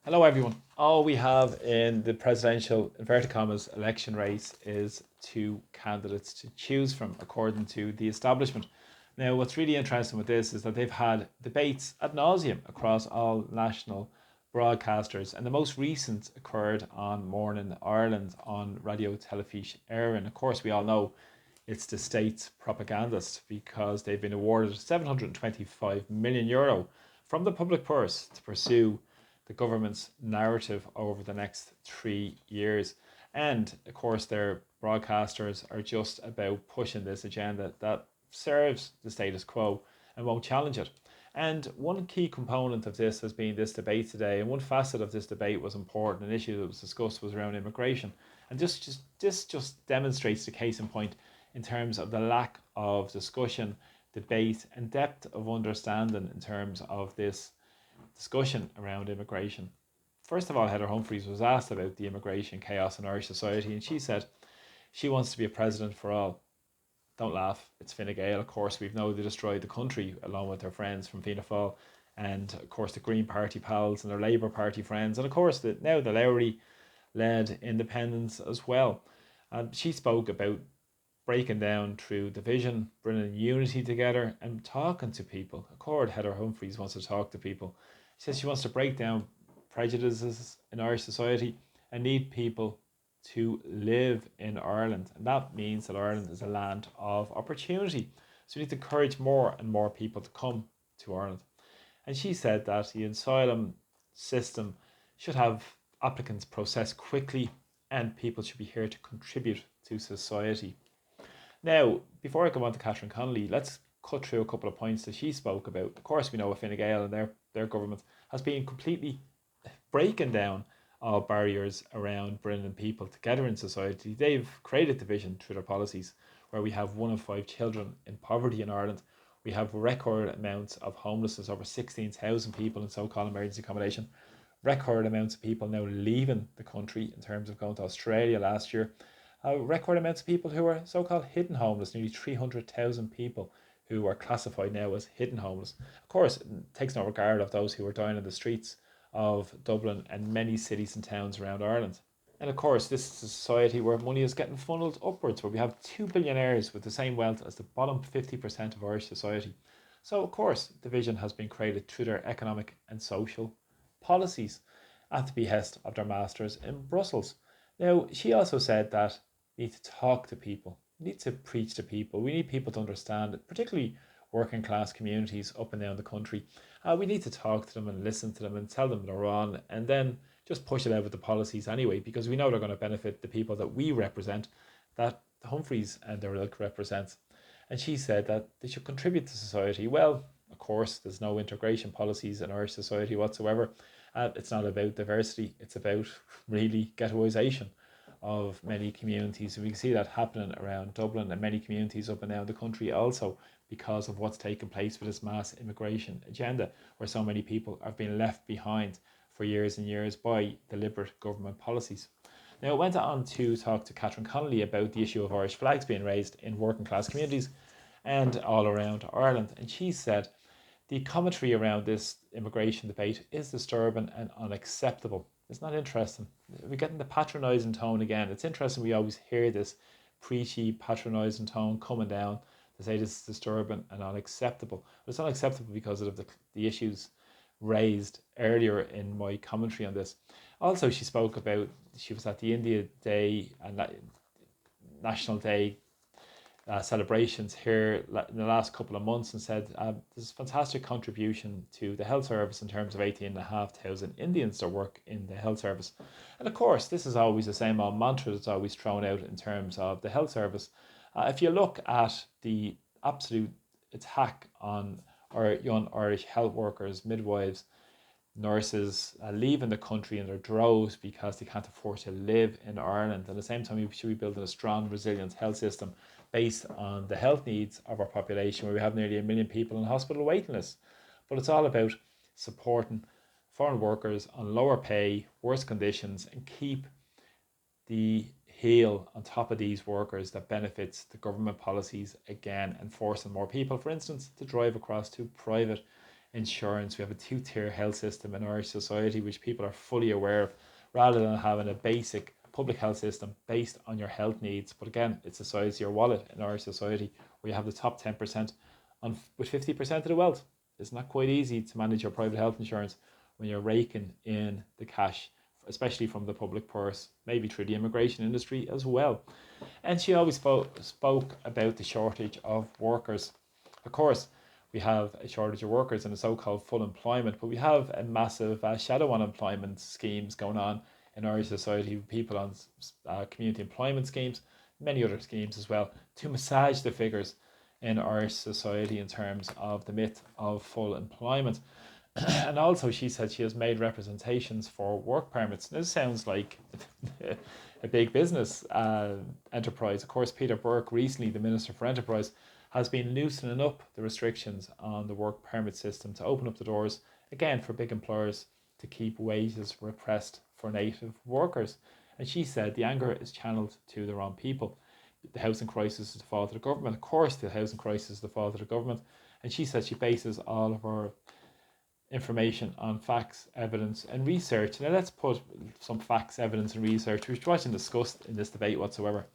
Hello, everyone. All we have in the presidential inverted commas election race is two candidates to choose from, according to the establishment. Now, what's really interesting with this is that they've had debates ad nauseum across all national broadcasters, and the most recent occurred on Morning Ireland on Radio Telefís Éireann. And of course, we all know it's the state's propagandist because they've been awarded €725 million from the public purse to pursue the government's narrative over the next 3 years. And of course, their broadcasters are just about pushing this agenda that serves the status quo and won't challenge it. And one key component of this has been this debate today, and one facet of this debate was important. An issue that was discussed was around immigration, and this just demonstrates the case in point in terms of the lack of discussion, debate, and depth of understanding in terms of this discussion around immigration. First of all, Heather Humphreys was asked about the immigration chaos in Irish society, and she said she wants to be a president for all. Don't laugh, it's Fine Gael. Of course, we've now they destroyed the country along with their friends from Fianna Fáil, and of course the Green Party pals and their Labour Party friends, and of course now the Lowry led independents as well. And she spoke about breaking down through division, bringing unity together, and talking to people. Of course, Heather Humphreys wants to talk to people. She says she wants to break down prejudices in Irish society and need people to live in Ireland. And that means that Ireland is a land of opportunity. So we need to encourage more and more people to come to Ireland. And she said that the asylum system should have applicants processed quickly and people should be here to contribute to society. Now, before I go on to Catherine Connolly, let's cut through a couple of points that she spoke about. Of course, we know Fine Gael and their government has been completely breaking down all barriers around bringing people together in society. They've created division through their policies, where we have 1 in 5 children in poverty in Ireland. We have record amounts of homelessness, over 16,000 people in so-called emergency accommodation. Record amounts of people now leaving the country in terms of going to Australia last year. Record amounts of people who are so-called hidden homeless, nearly 300,000 people who are classified now as hidden homeless. Of course, it takes no regard of those who are dying in the streets of Dublin and many cities and towns around Ireland. And of course, this is a society where money is getting funneled upwards, where we have two billionaires with the same wealth as the bottom 50% of Irish society. So, of course, division has been created through their economic and social policies at the behest of their masters in Brussels. Now, she also said that we need to talk to people, we need to preach to people, we need people to understand it, particularly working class communities up and down the country. We need to talk to them and listen to them and tell them they're wrong, and then just push it out with the policies anyway, because we know they're going to benefit the people that we represent, that Humphreys and their ilk represents. And she said that they should contribute to society. Well, of course, there's no integration policies in Irish society whatsoever. It's not about diversity, it's about really ghettoisation of many communities. And we can see that happening around Dublin and many communities up and down the country also, because of what's taken place with this mass immigration agenda, where so many people have been left behind for years and years by deliberate government policies. Now, it went on to talk to Catherine Connolly about the issue of Irish flags being raised in working class communities and all around Ireland. And she said the commentary around this immigration debate is disturbing and unacceptable. It's not interesting. We're getting the patronising tone again. It's interesting we always hear this preachy, patronising tone coming down to say this is disturbing and unacceptable. But it's unacceptable because of the issues raised earlier in my commentary on this. Also, she spoke about she was at the India Day and National Day celebrations here in the last couple of months, and said there's a fantastic contribution to the health service in terms of 18,500 Indians that work in the health service. And of course, this is always the same old mantra that's always thrown out in terms of the health service. If you look at the absolute attack on our young Irish health workers, midwives, nurses leaving the country in their droves because they can't afford to live in Ireland. At the same time, we should be building a strong, resilient health system based on the health needs of our population, where we have nearly 1 million people on hospital waiting lists. But it's all about supporting foreign workers on lower pay, worse conditions, and keep the heel on top of these workers that benefits the government policies again, and forcing more people, for instance, to drive across to private insurance. We have a two-tier health system in Irish society, which people are fully aware of, rather than having a basic public health system based on your health needs. But again, it's the size of your wallet in Irish society, where you have the top 10% with 50% of the wealth. It's not quite easy to manage your private health insurance when you're raking in the cash, especially from the public purse, maybe through the immigration industry as well. And she always spoke about the shortage of workers. Of course, we have a shortage of workers and a so-called full employment, but we have a massive shadow unemployment schemes going on in Irish society, with people on community employment schemes, many other schemes as well, to massage the figures in Irish society in terms of the myth of full employment. And also, she said she has made representations for work permits. This sounds like a big business enterprise. Of course, Peter Burke, recently the Minister for Enterprise, has been loosening up the restrictions on the work permit system to open up the doors again for big employers to keep wages repressed for native workers. And she said the anger is channeled to the wrong people. The housing crisis is the fault of the government. Of course, the housing crisis is the fault of the government. And she said she bases all of her information on facts, evidence, and research. Now, let's put some facts, evidence, and research, which wasn't discussed in this debate whatsoever.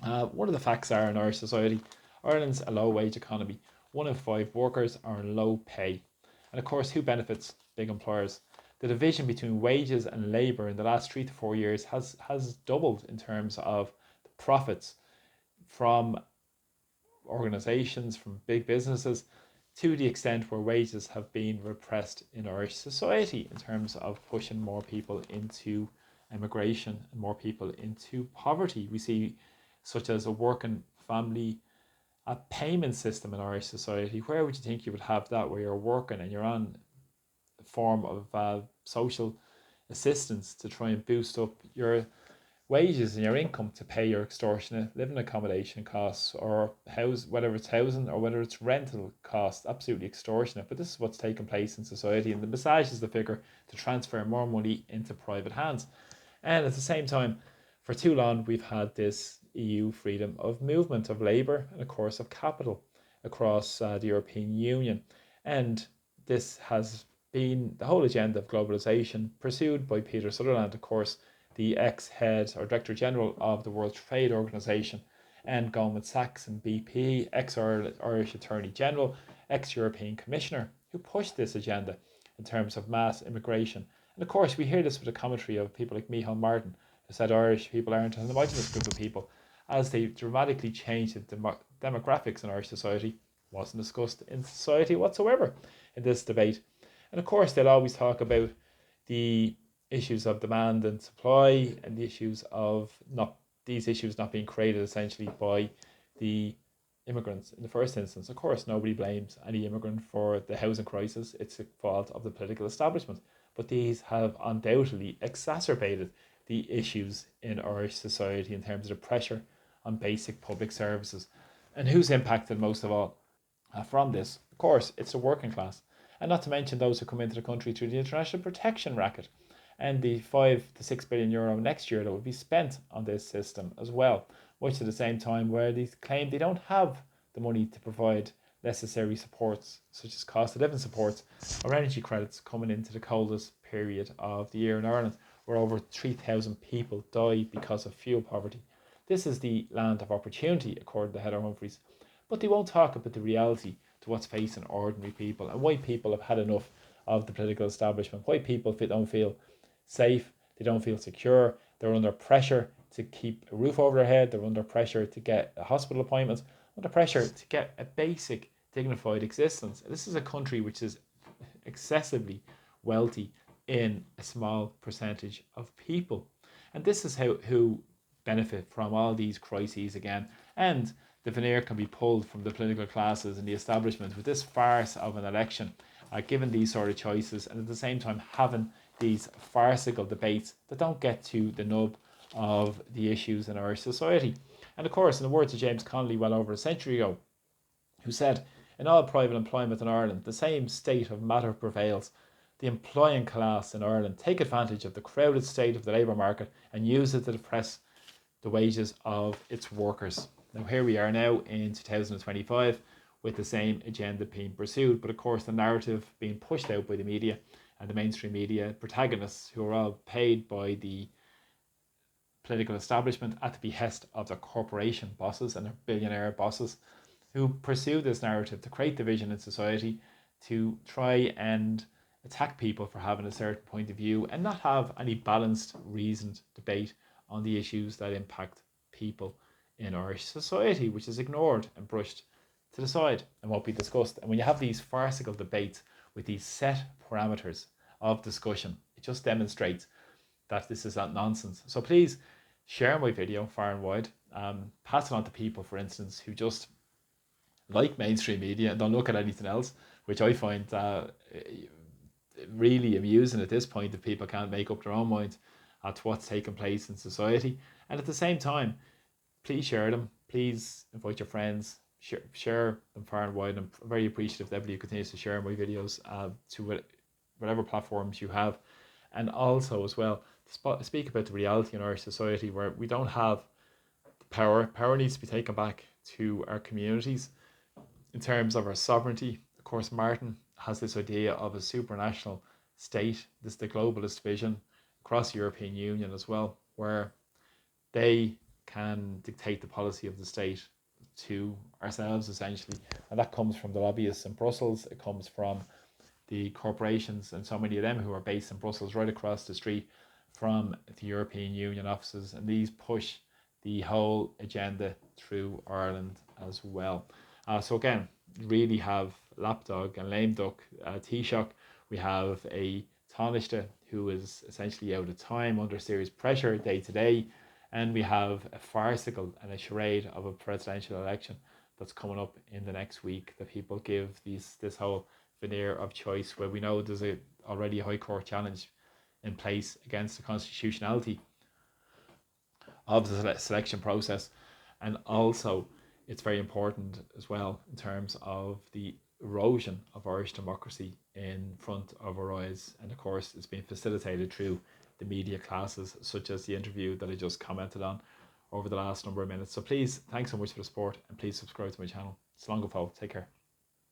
One of the facts are in Irish society, Ireland's a low wage economy. 1 in 5 workers are on low pay. And of course, who benefits? Big employers. The division between wages and labour in the last 3 to 4 years has doubled in terms of the profits from organisations, from big businesses, to the extent where wages have been repressed in Irish society in terms of pushing more people into immigration and more people into poverty. We see such as a working family a payment system in Irish society. Where would you think you would have that, where you're working and you're on a form of social assistance to try and boost up your wages and your income to pay your extortionate living accommodation costs, or whether it's housing or whether it's rental costs, absolutely extortionate. But this is what's taking place in society, and the massage is the figure to transfer more money into private hands. And at the same time, for too long, we've had this EU freedom of movement of labour and, of course, of capital across the European Union. And this has been the whole agenda of globalisation pursued by Peter Sutherland, of course, the ex-head or Director General of the World Trade Organization, and Goldman Sachs and BP, ex-Irish Attorney General, ex-European Commissioner, who pushed this agenda in terms of mass immigration. And of course, we hear this with the commentary of people like Micheál Martin, who said Irish people aren't an homogenous group of people, as they dramatically changed the demographics in Irish society. Wasn't discussed in society whatsoever in this debate. And of course, they'll always talk about the issues of demand and supply, and the issues of these issues not being created essentially by the immigrants in the first instance. Of course, nobody blames any immigrant for the housing crisis. It's the fault of the political establishment. But these have undoubtedly exacerbated the issues in Irish society in terms of the pressure on basic public services. And who's impacted most of all from this? Of course, it's the working class. And not to mention those who come into the country through the international protection racket, and the 5 to 6 billion euro next year that will be spent on this system as well, much at the same time where they claim they don't have the money to provide necessary supports such as cost of living supports or energy credits coming into the coldest period of the year in Ireland, where over 3,000 people die because of fuel poverty. This is the land of opportunity, according to Heather Humphreys, but they won't talk about the reality to what's facing ordinary people and why people have had enough of the political establishment, why people don't feel safe, they don't feel secure, they're under pressure to keep a roof over their head, they're under pressure to get a hospital appointment, under pressure to get a basic dignified existence. This is a country which is excessively wealthy in a small percentage of people, and this is who benefit from all these crises again. And the veneer can be pulled from the political classes and the establishment with this farce of an election, given these sort of choices, and at the same time having these farcical debates that don't get to the nub of the issues in our society. And of course, in the words of James Connolly well over a century ago, who said, in all private employment in Ireland, the same state of matter prevails. The employing class in Ireland take advantage of the crowded state of the labour market and use it to depress the wages of its workers. Now here we are now in 2025 with the same agenda being pursued. But of course, the narrative being pushed out by the media and the mainstream media protagonists, who are all paid by the political establishment at the behest of their corporation bosses and their billionaire bosses, who pursue this narrative to create division in society, to try and attack people for having a certain point of view and not have any balanced, reasoned debate on the issues that impact people in our society, which is ignored and brushed to the side and won't be discussed. And when you have these farcical debates with these set parameters of discussion, it just demonstrates that this is not nonsense. So please share my video far and wide. Pass it on to people, for instance, who just like mainstream media and don't look at anything else, which I find really amusing at this point, if people can't make up their own minds at what's taking place in society. And at the same time, please share them. Please invite your friends. Share them far and wide. I'm very appreciative that everybody continues to share my videos to whatever platforms you have. And also as well, speak about the reality in our society where we don't have the power. Power needs to be taken back to our communities in terms of our sovereignty. Of course, Martin has this idea of a supranational state. This is the globalist vision across the European Union as well, where they can dictate the policy of the state to ourselves, essentially. And that comes from the lobbyists in Brussels. It comes from the corporations, and so many of them who are based in Brussels, right across the street from the European Union offices. And these push the whole agenda through Ireland as well. So again, really have Lapdog and Lame Duck, Taoiseach. We have a Taoiseach who is essentially out of time, under serious pressure day to day. And we have a farcical and a charade of a presidential election that's coming up in the next week, that people give this whole veneer of choice, where we know there's already a High Court challenge in place against the constitutionality of the selection process. And also, it's very important as well in terms of the erosion of Irish democracy in front of our eyes. And of course, it's been facilitated through the media classes, such as the interview that I just commented on over the last number of minutes. So please, thanks so much for the support, and please subscribe to my channel. It's long ago. Take care.